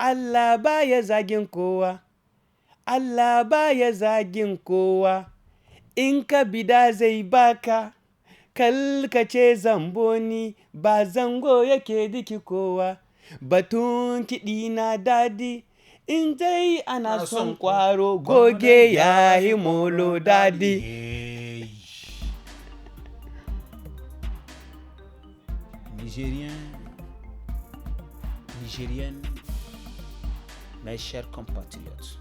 Allah baya zagin kowa, Allah baya zagin kowa, in ka bida zai baka, kalkace zamboni, ba zango yake diki kowa, batun kiɗi na dadi, in dai ana son kwaro, goge yayi molo dadi. Hey. Nigériennes, mes chers compatriotes,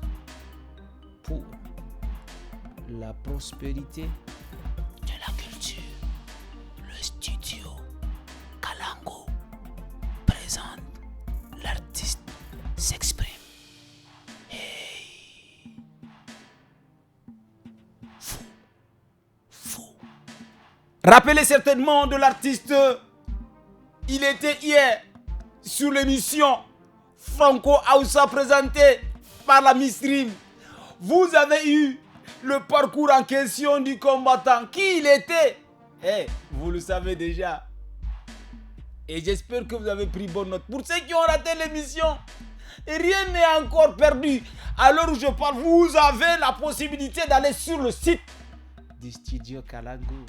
pour la prospérité de la culture, le studio Kalango présente l'artiste s'exprime. Hey. Fou. Rappelez certainement de l'artiste. Il était hier sur l'émission Franco Aoussa présentée par la Miss Dream. Vous avez eu le parcours en question du combattant. Qui il était? Vous le savez déjà. Et j'espère que vous avez pris bonne note. Pour ceux qui ont raté l'émission, rien n'est encore perdu. À l'heure où je parle, vous avez la possibilité d'aller sur le site du studio Kalango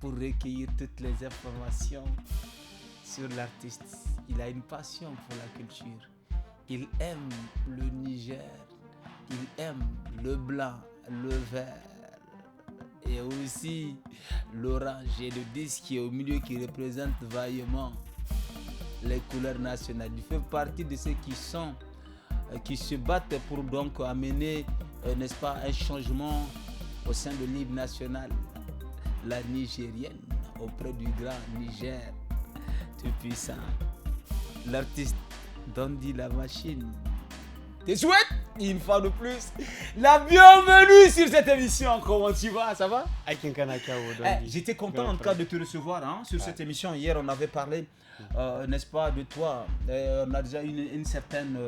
pour recueillir toutes les informations sur l'artiste. Il a une passion pour la culture. Il aime le Niger. Il aime le blanc, le vert et aussi l'orange et le disque qui est au milieu qui représente vaillamment les couleurs nationales. Il fait partie de ceux qui se battent pour donc amener, n'est-ce pas, un changement au sein de l'hymne national, la nigérienne, auprès du grand Niger. Tout puissant. L'artiste Dandy la machine te souhaite une fois de plus la bienvenue sur cette émission. Comment tu vas? Ça va? J'étais content en tout cas de te recevoir sur cette émission. Hier on avait parlé n'est-ce pas de toi. On a déjà une certaine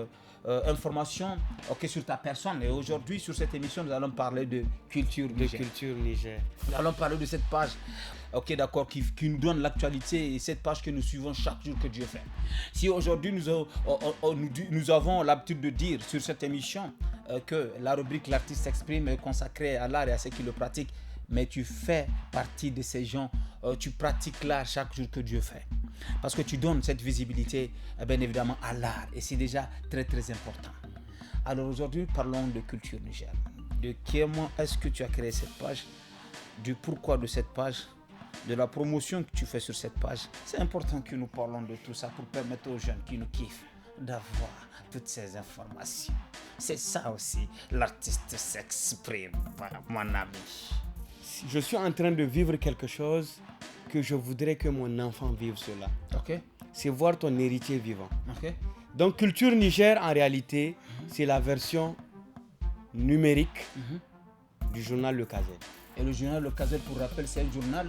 information sur ta personne. Et aujourd'hui sur cette émission nous allons parler de culture Niger. Nous allons parler de cette page d'accord, qui nous donne l'actualité et cette page que nous suivons chaque jour que Dieu fait. Si aujourd'hui nous avons l'habitude de dire sur cette émission que la rubrique L'artiste s'exprime est consacrée à l'art et à ceux qui le pratiquent, mais tu fais partie de ces gens, tu pratiques l'art chaque jour que Dieu fait. Parce que tu donnes cette visibilité bien évidemment à l'art et c'est déjà très très important. Alors aujourd'hui parlons de culture Niger. De comment est-ce que tu as créé cette page, du pourquoi de cette page, de la promotion que tu fais sur cette page. C'est important que nous parlons de tout ça pour permettre aux jeunes qui nous kiffent d'avoir toutes ces informations. C'est ça aussi, l'artiste s'exprime, mon ami. Je suis en train de vivre quelque chose que je voudrais que mon enfant vive cela. Ok. C'est voir ton héritier vivant. Ok. Donc Culture Niger, en réalité, c'est la version numérique du journal Le Kazel. Et le journal Le Kazel, pour rappel, c'est un journal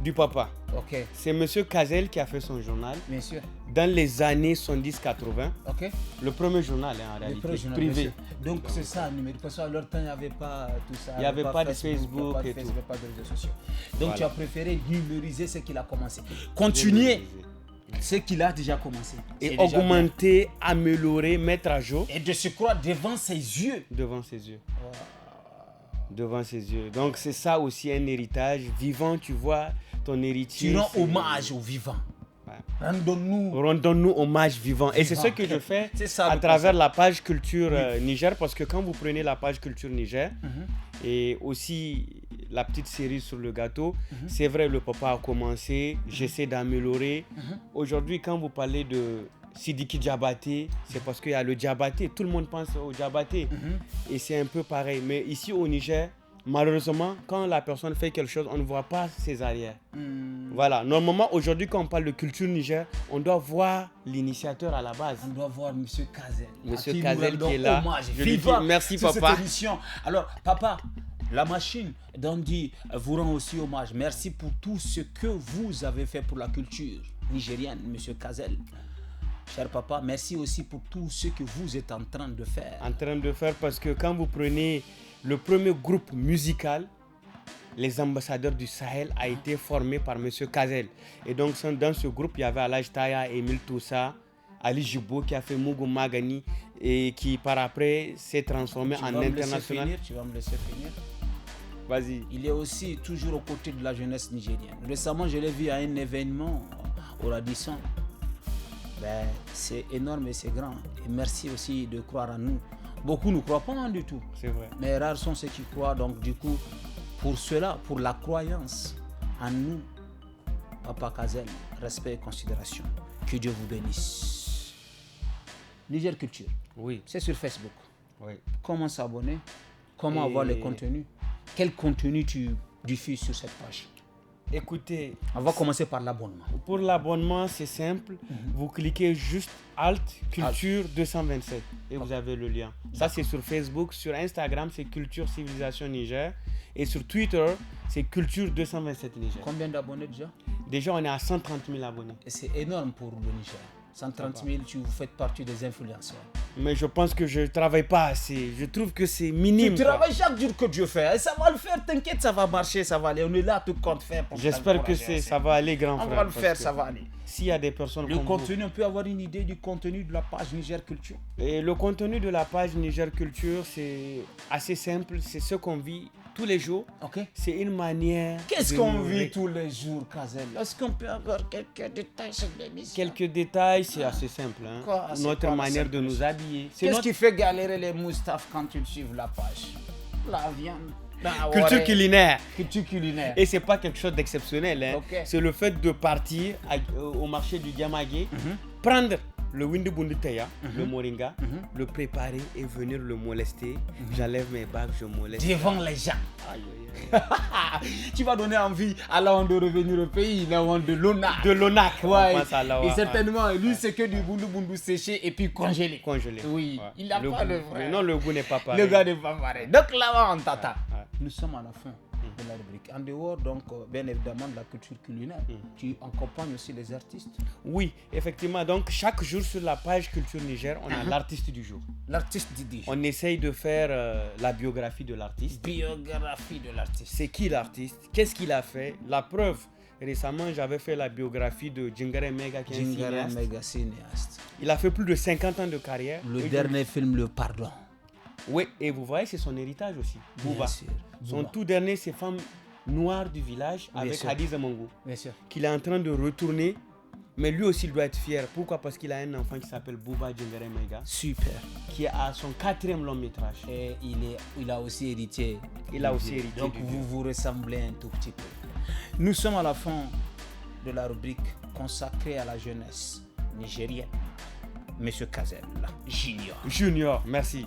du papa. Ok. C'est Monsieur Kazel qui a fait son journal. Bien sûr. Dans les années 70-80. Ok. Le premier journal, en réalité, journal, privé. Donc c'est ça, numérique. Parce qu'à leur temps, il n'y avait pas tout ça. Il n'y avait pas de Facebook et tout. Pas de réseaux sociaux. Donc tu as préféré numériser ce qu'il a commencé. Continuer ce qu'il a déjà commencé. Et augmenter, améliorer, mettre à jour. Et de se croire devant ses yeux. Devant ses yeux. Wow. Devant ses yeux. Donc c'est ça aussi un héritage vivant, tu vois, ton héritier. Tu rends hommage aux vivants. Ouais. Rendons-nous hommage vivant. Et c'est ce que je fais à travers la page Culture Niger, parce que quand vous prenez la page Culture Niger et aussi la petite série sur le gâteau, c'est vrai, le papa a commencé, j'essaie d'améliorer. Aujourd'hui, quand vous parlez de Sidiki Diabaté, c'est parce qu'il y a le Diabaté. Tout le monde pense au Diabaté. Et c'est un peu pareil. Mais ici au Niger, malheureusement, quand la personne fait quelque chose, on ne voit pas ses arrières. Voilà. Normalement, aujourd'hui, quand on parle de culture Niger, on doit voir l'initiateur à la base. On doit voir M. Kazel. M. Kazel qui est là. Je lui dis merci, papa. Cette émission. Alors, papa, la machine d'Andy vous rend aussi hommage. Merci pour tout ce que vous avez fait pour la culture nigérienne, M. Kazel. Cher papa, merci aussi pour tout ce que vous êtes en train de faire. En train de faire, parce que quand vous prenez le premier groupe musical, les ambassadeurs du Sahel, a été formé par M. Kazel. Et donc dans ce groupe, il y avait Alaj Taya, Emile Toussa, Ali Jibo qui a fait Mugu Magani et qui par après s'est transformé en international. Tu vas me laisser finir. Vas-y. Il est aussi toujours aux côtés de la jeunesse nigérienne. Récemment, je l'ai vu à un événement au Radisson. C'est énorme et c'est grand. Et merci aussi de croire en nous. Beaucoup ne croient pas du tout. C'est vrai. Mais rares sont ceux qui croient. Donc du coup, pour cela, pour la croyance en nous, Papa Kazel, respect et considération. Que Dieu vous bénisse. Niger Culture. Oui. C'est sur Facebook. Oui. Comment s'abonner? Comment avoir les contenus? Quel contenu tu diffuses sur cette page? Écoutez, on va commencer par l'abonnement. Pour l'abonnement, c'est simple. Vous cliquez juste Alt Culture 227 et vous avez le lien. Ça, c'est sur Facebook. Sur Instagram, c'est Culture Civilisation Niger. Et sur Twitter, c'est Culture 227 Niger. Combien d'abonnés déjà? Déjà, on est à 130 000 abonnés. Et c'est énorme pour le Niger. 130 000, tu faites partie des influenceurs. Mais je pense que je ne travaille pas assez. Je trouve que c'est minime. Tu travailles chaque jour que Dieu fait. Et ça va le faire, t'inquiète, ça va marcher, ça va aller. On est là, tout compte faire. J'espère que ça va aller, grand frère. On va le faire, ça va aller. S'il y a des personnes le contenu, on peut avoir une idée du contenu de la page Niger Culture. Et le contenu de la page Niger Culture, c'est assez simple. C'est ce qu'on vit tous les jours. Okay. C'est une manière. Qu'est-ce qu'on vit tous les jours, Kazel? Est-ce qu'on peut avoir quelques détails sur l'émission? Quelques détails, c'est assez simple. Hein? Quoi, notre manière de nous habiller. Qu'est-ce qui fait galérer les moustaphes quand ils suivent la page? La viande. Culture culinaire. Culture culinaire. Et c'est pas quelque chose d'exceptionnel. Hein? Okay. C'est le fait de partir au marché du Diamagué, prendre le Windubundu Teya, le Moringa, le préparer et venir le molester. J'enlève mes bagues, je moleste. Devant les gens. Aïe, aïe, aïe. Tu vas donner envie à Lawan de revenir au pays, Lawan de l'ONAC. De l'ONAC. Ouais. Et certainement, lui, c'est que du Bundu séché et puis congelé. Congelé. Oui. Ouais. Il n'a pas le vrai. Mais non, le goût n'est pas pareil. Le gars n'est pas pareil. Donc là, on t'attend. Nous sommes à la fin de la rubrique. En dehors, donc, bien évidemment, de la culture culinaire, tu accompagnes aussi les artistes? Oui, effectivement. Donc, chaque jour sur la page Culture Niger, on a l'artiste du jour. L'artiste du jour. On essaye de faire la biographie de l'artiste. Biographie de l'artiste. C'est qui l'artiste? Qu'est-ce qu'il a fait? La preuve, récemment, j'avais fait la biographie de Djingare Mega, qui est un cinéaste. Il a fait plus de 50 ans de carrière. Le dernier film, Le Pardon. Oui, et vous voyez, c'est son héritage aussi. Bien sûr. Son tout dernier, c'est Femme Noire du village, bien avec sûr. Hadiza Mongo. Bien sûr. Qu'il est en train de retourner. Mais lui aussi, il doit être fier. Pourquoi? Parce qu'il a un enfant qui s'appelle Bouba Djingare Mega. Super. Qui a son 4e long métrage. Et il a aussi hérité. Il a aussi hérité. Donc vous vous ressemblez un tout petit peu. Nous sommes à la fin de la rubrique consacrée à la jeunesse nigérienne. Monsieur Kazel, Junior, merci.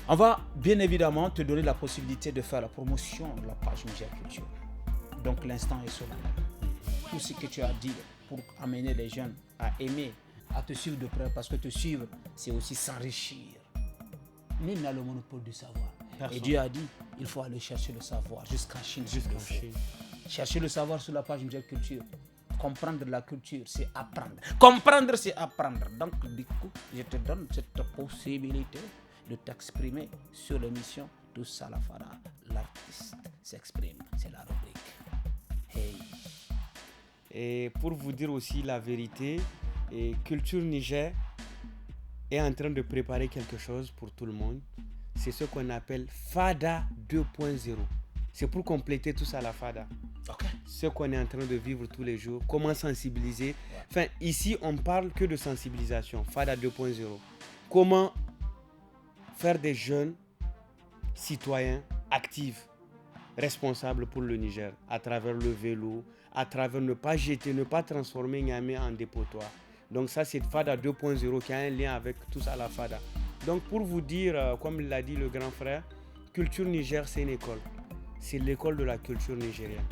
On va bien évidemment te donner la possibilité de faire la promotion de la page Niger Culture. Donc l'instant est solennel. Tout ce que tu as dit pour amener les jeunes à aimer, à te suivre de près, parce que te suivre, c'est aussi s'enrichir. Nul n'a le monopole du savoir. Personne. Et Dieu a dit, il faut aller chercher le savoir jusqu'en Chine. Chercher le savoir sur la page Niger Culture. Comprendre la culture, c'est apprendre. Comprendre, c'est apprendre. Donc, du coup, je te donne cette possibilité de t'exprimer sur l'émission Tous à la Fada. L'artiste s'exprime, c'est la rubrique. Hey. Et pour vous dire aussi la vérité, Culture Niger est en train de préparer quelque chose pour tout le monde. C'est ce qu'on appelle Fada 2.0. C'est pour compléter tout ça la Fada. Okay. Ce qu'on est en train de vivre tous les jours, comment sensibiliser. Enfin, ici, on parle que de sensibilisation, Fada 2.0. Comment faire des jeunes citoyens actifs, responsables pour le Niger, à travers le vélo, à travers ne pas jeter, ne pas transformer Niamey en dépotoir. Donc ça, c'est Fada 2.0 qui a un lien avec tout ça la Fada. Donc pour vous dire, comme l'a dit le grand frère, Culture Niger, c'est une école. C'est l'école de la culture nigérienne.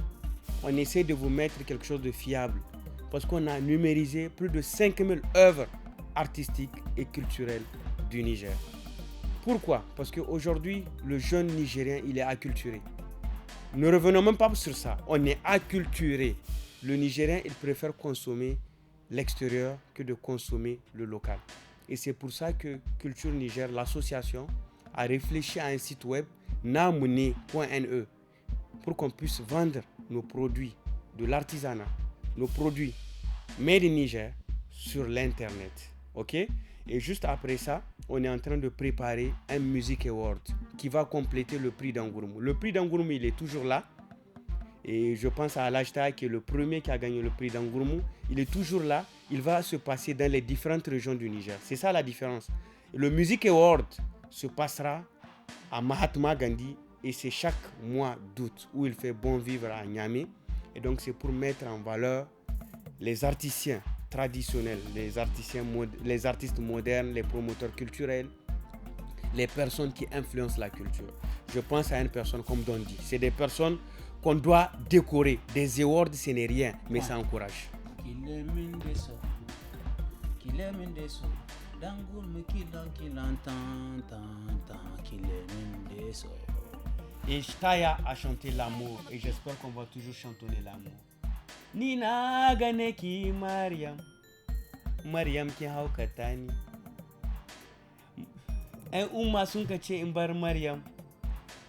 On essaie de vous mettre quelque chose de fiable parce qu'on a numérisé plus de 5000 œuvres artistiques et culturelles du Niger. Pourquoi? Parce qu'aujourd'hui, le jeune Nigérien, il est acculturé. Ne revenons même pas sur ça. On est acculturé. Le Nigérien, il préfère consommer l'extérieur que de consommer le local. Et c'est pour ça que Culture Niger, l'association, a réfléchi à un site web namune.ne pour qu'on puisse vendre nos produits de l'artisanat, nos produits made in Niger sur l'internet. Ok? Et juste après ça, on est en train de préparer un Music Award qui va compléter le prix d'Angourmou. Le prix d'Angourmou, il est toujours là. Et je pense à Alajta, qui est le premier qui a gagné le prix d'Angourmou. Il est toujours là. Il va se passer dans les différentes régions du Niger. C'est ça la différence. Le Music Award se passera à Mahatma Gandhi et c'est chaque mois d'août où il fait bon vivre à Niamey. Et donc c'est pour mettre en valeur les artisans traditionnels, les artistes modernes, les promoteurs culturels, les personnes qui influencent la culture. Je pense à une personne comme Dondi. C'est des personnes qu'on doit décorer. Des awards, ce n'est rien, mais ça encourage. Et Taya a chanté l'amour et j'espère qu'on va toujours chantonner l'amour. Nina ganeki Mariam, Mariam ki haukatani. ‘Yan umma sun ka ce in bar Maryam,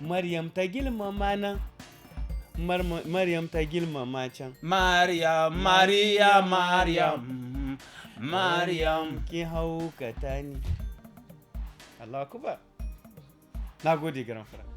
Maryam ta girmama nan, Maryam ta girmama can. Maryam, Maryam, Maryam, Maryam ki haukata ni. Allah Akbar. Na gode, grand frère.